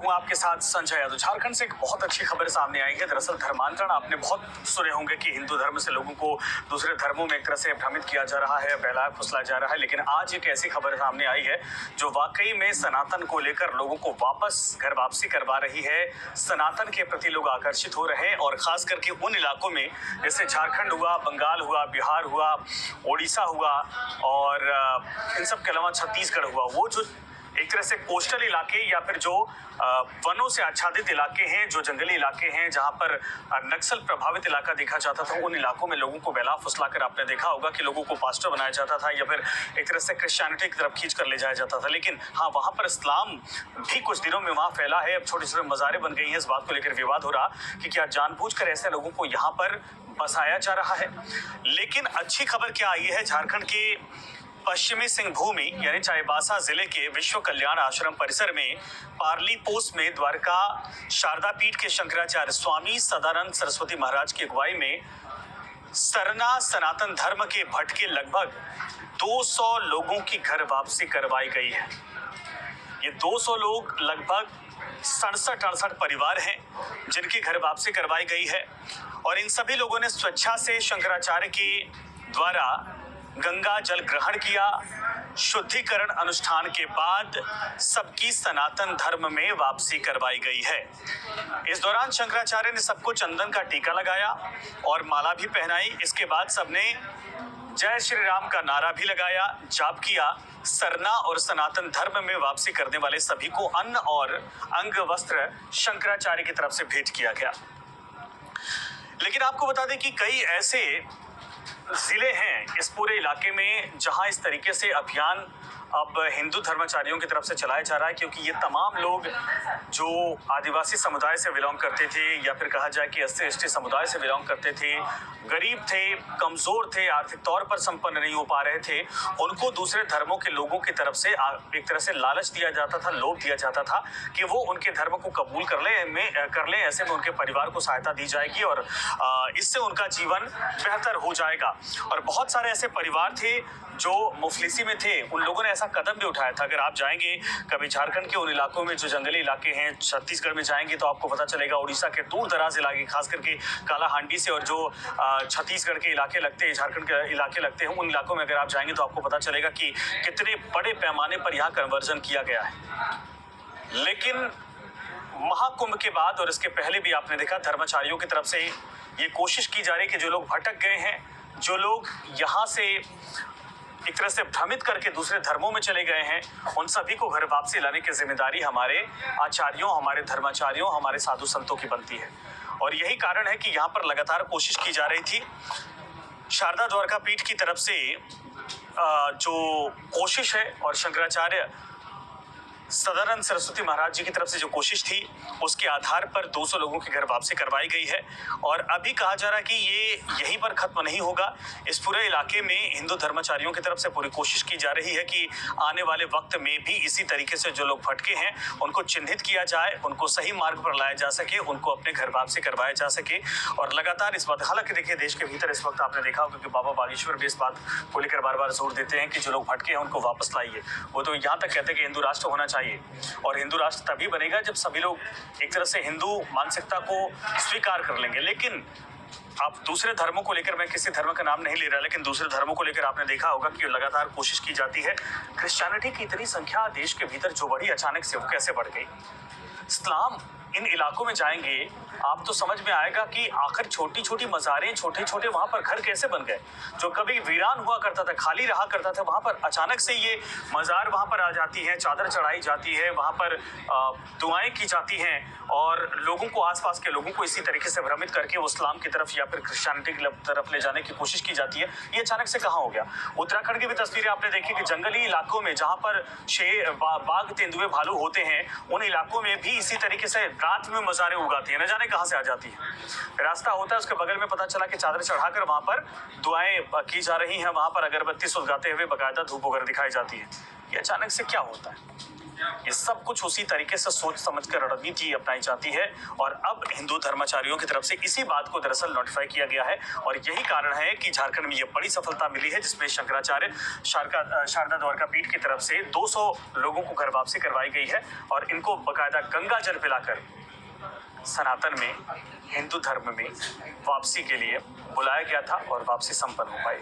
हूँ आपके साथ संजय यादव। झारखंड से एक बहुत अच्छी खबर सामने आई है। दरअसल धर्मांतरण आपने बहुत सुने होंगे कि हिंदू धर्म से लोगों को दूसरे धर्मों में एक तरह से भ्रमित किया जा रहा है, बहलाया फुसलाया जा रहा है, लेकिन आज एक ऐसी खबर सामने आई है जो वाकई में सनातन को लेकर लोगों को वापस घर वापसी करवा रही है। सनातन के प्रति लोग आकर्षित हो रहे हैं और खास करके उन इलाकों में जैसे झारखंड हुआ, बंगाल हुआ, बिहार हुआ, उड़ीसा हुआ और इन सब के अलावा छत्तीसगढ़ हुआ, वो जो एक तरह से कोस्टल इलाके या फिर जो वनों से आच्छादित इलाके हैं, जो जंगली इलाके हैं, जहां पर नक्सल प्रभावित इलाका देखा जाता था, उन इलाकों में लोगों को बहला फुसलाकर आपने देखा होगा कि लोगों को पास्टर बनाया जाता था या फिर एक तरह से क्रिश्चियनिटी की तरफ खींच कर ले जाया जाता था। लेकिन हाँ, वहां पर इस्लाम भी कुछ दिनों में वहां फैला है। अब छोटी छोटी मज़ारें बन गई हैं। इस बात को लेकर विवाद हो रहा कि क्या जानबूझकर ऐसे लोगों को यहाँ पर बसाया जा रहा है। लेकिन अच्छी खबर क्या आई है, झारखंड के पश्चिमी सिंहभूमि यानी चाईबासा जिले के विश्व कल्याण आश्रम परिसर में पार्ली पोस्ट में द्वारका शारदा पीठ के शंकराचार्य स्वामी सदानंद सरस्वती महाराज की अगुवाई में सरना सनातन धर्म के भटके लगभग 200 लोगों की घर वापसी करवाई गई है। ये 200 लोग लगभग 67-68 परिवार हैं जिनकी घर वापसी करवाई गई है और इन सभी लोगों ने स्वेच्छा से शंकराचार्य के द्वारा गंगा जल ग्रहण किया। शुद्धिकरण अनुष्ठान के बाद सबकी सनातन धर्म में वापसी करवाई गई है। इस दौरान शंकराचार्य ने सबको चंदन का टीका लगाया और माला भी पहनाई। इसके बाद सबने जय श्री राम का नारा भी लगाया, जाप किया। सरना और सनातन धर्म में वापसी करने वाले सभी को अन्न और अंग वस्त्र शंकराचार्य की तरफ से भेंट किया गया। लेकिन आपको बता दें कि कई ऐसे जिले हैं इस पूरे इलाके में जहां इस तरीके से अभियान अब हिंदू धर्माचार्यों की तरफ से चलाया जा रहा है, क्योंकि ये तमाम लोग जो आदिवासी समुदाय से बिलोंग करते थे या फिर कहा जाए कि एससी एसटी समुदाय से बिलोंग करते थे, गरीब थे, कमजोर थे, आर्थिक तौर पर संपन्न नहीं हो पा रहे थे, उनको दूसरे धर्मों के लोगों की तरफ से एक तरह से लालच दिया जाता था, लोभ दिया जाता था कि वो उनके धर्म को कबूल कर ले। ऐसे में उनके परिवार को सहायता दी जाएगी और इससे उनका जीवन बेहतर हो जाएगा। और बहुत सारे ऐसे परिवार थे जो मुफलिसी में थे, उन लोगों ने ऐसा कदम भी उठाया था। अगर आप जाएंगे कभी झारखंड के उन इलाकों में जो जंगली इलाके हैं, छत्तीसगढ़ में जाएंगे तो आपको पता चलेगा, उड़ीसा के दूर दराज इलाके, खास करके कालाहांडी से और जो छत्तीसगढ़ के इलाके लगते हैं, झारखंड के इलाके लगते हैं, उन इलाकों में अगर आप जाएंगे तो आपको पता चलेगा कि कितने बड़े पैमाने पर यहाँ कन्वर्जन किया गया है। लेकिन महाकुंभ के बाद और इसके पहले भी आपने देखा धर्माचार्यों की तरफ से ये कोशिश की जा रही है कि जो लोग भटक गए हैं, जो लोग यहाँ से एक तरह से भ्रमित करके दूसरे धर्मों में चले गए हैं, उन सभी को घर वापसी लाने की जिम्मेदारी हमारे आचार्यों, हमारे धर्माचार्यों, हमारे साधु संतों की बनती है। और यही कारण है कि यहाँ पर लगातार कोशिश की जा रही थी। शारदा द्वारका पीठ की तरफ से जो कोशिश है और शंकराचार्य सदानंद सरस्वती महाराज जी की तरफ से जो कोशिश थी, उसके आधार पर 200 लोगों की घर वापसी करवाई गई है। और अभी कहा जा रहा है कि ये यहीं पर खत्म नहीं होगा। इस पूरे इलाके में हिंदू धर्माचार्यों की तरफ से पूरी कोशिश की जा रही है कि आने वाले वक्त में भी इसी तरीके से जो लोग भटके हैं उनको चिन्हित किया जाए, उनको सही मार्ग पर लाया जा सके, उनको अपने घर वापसी करवाया जा सके। और लगातार इस बात, हालांकि देखिए देश के भीतर इस वक्त आपने देखा होगा कि बाबा बागेश्वर भी इस बात को लेकर बार बार जोर देते हैं कि जो लोग भटके हैं उनको वापस लाइए। वो तो यहाँ तक कहते हैं कि हिंदू राष्ट्र होना चाहिए, और हिंदू राष्ट्र तभी बनेगा जब सभी लोग एक तरह से हिंदू मानसिकता को स्वीकार कर लेंगे। लेकिन आप दूसरे धर्मों को लेकर, मैं किसी धर्म का नाम नहीं ले रहा, लेकिन दूसरे धर्मों को लेकर आपने देखा होगा कि लगातार कोशिश की जाती है। क्रिश्चियनिटी की इतनी संख्या देश के भीतर जो बढ़ी अचानक से, वो कैसे बढ़ गई? इस्लाम इन इलाकों में जाएंगे आप तो समझ में आएगा कि आखिर छोटी छोटी मज़ारें, छोटे छोटे वहां पर घर कैसे बन गए। जो कभी वीरान हुआ करता था, खाली रहा करता था, वहां पर अचानक से ये मज़ार वहां पर आ जाती है, चादर चढ़ाई जाती है, वहां पर दुआएं की जाती हैं और लोगों को, आसपास के लोगों को इसी तरीके से भ्रमित करके वो इस्लाम की तरफ या फिर क्रिश्चियनिटी की तरफ ले जाने की कोशिश की जाती है। ये अचानक से कहाँ हो गया? उत्तराखंड की भी तस्वीरें आपने देखी कि जंगली इलाकों में जहाँ पर शेर, बाघ, तेंदुए, भालू होते हैं, उन इलाकों में भी इसी तरीके से रात में मज़ारें उगाती है, न जाने कहां से आ जाती है। रास्ता होता है उसके बगल में, पता चला कि चादर चढ़ाकर वहां पर दुआएं की जा रही हैं, वहां पर अगरबत्ती सुलगाते हुए बाकायदा धूप वगैरह दिखाई जाती है। ये अचानक से क्या होता है? ये सब कुछ उसी तरीके से सोच समझकर रणनीति अपनाई जाती है और अब हिंदू धर्माचार्यों की तरफ से इसी बात को दरअसल नोटिफाई किया गया है और यही कारण है कि झारखंड में ये बड़ी सफलता मिली है, जिसमें शंकराचार्य शारदा द्वारका पीठ की तरफ से 200 लोगों को घर वापसी करवाई गई है और इनको बकायदा गंगा जल पिलाकर सनातन में, हिंदू धर्म में वापसी के लिए बुलाया गया था और वापसी संपन्न हो पाई।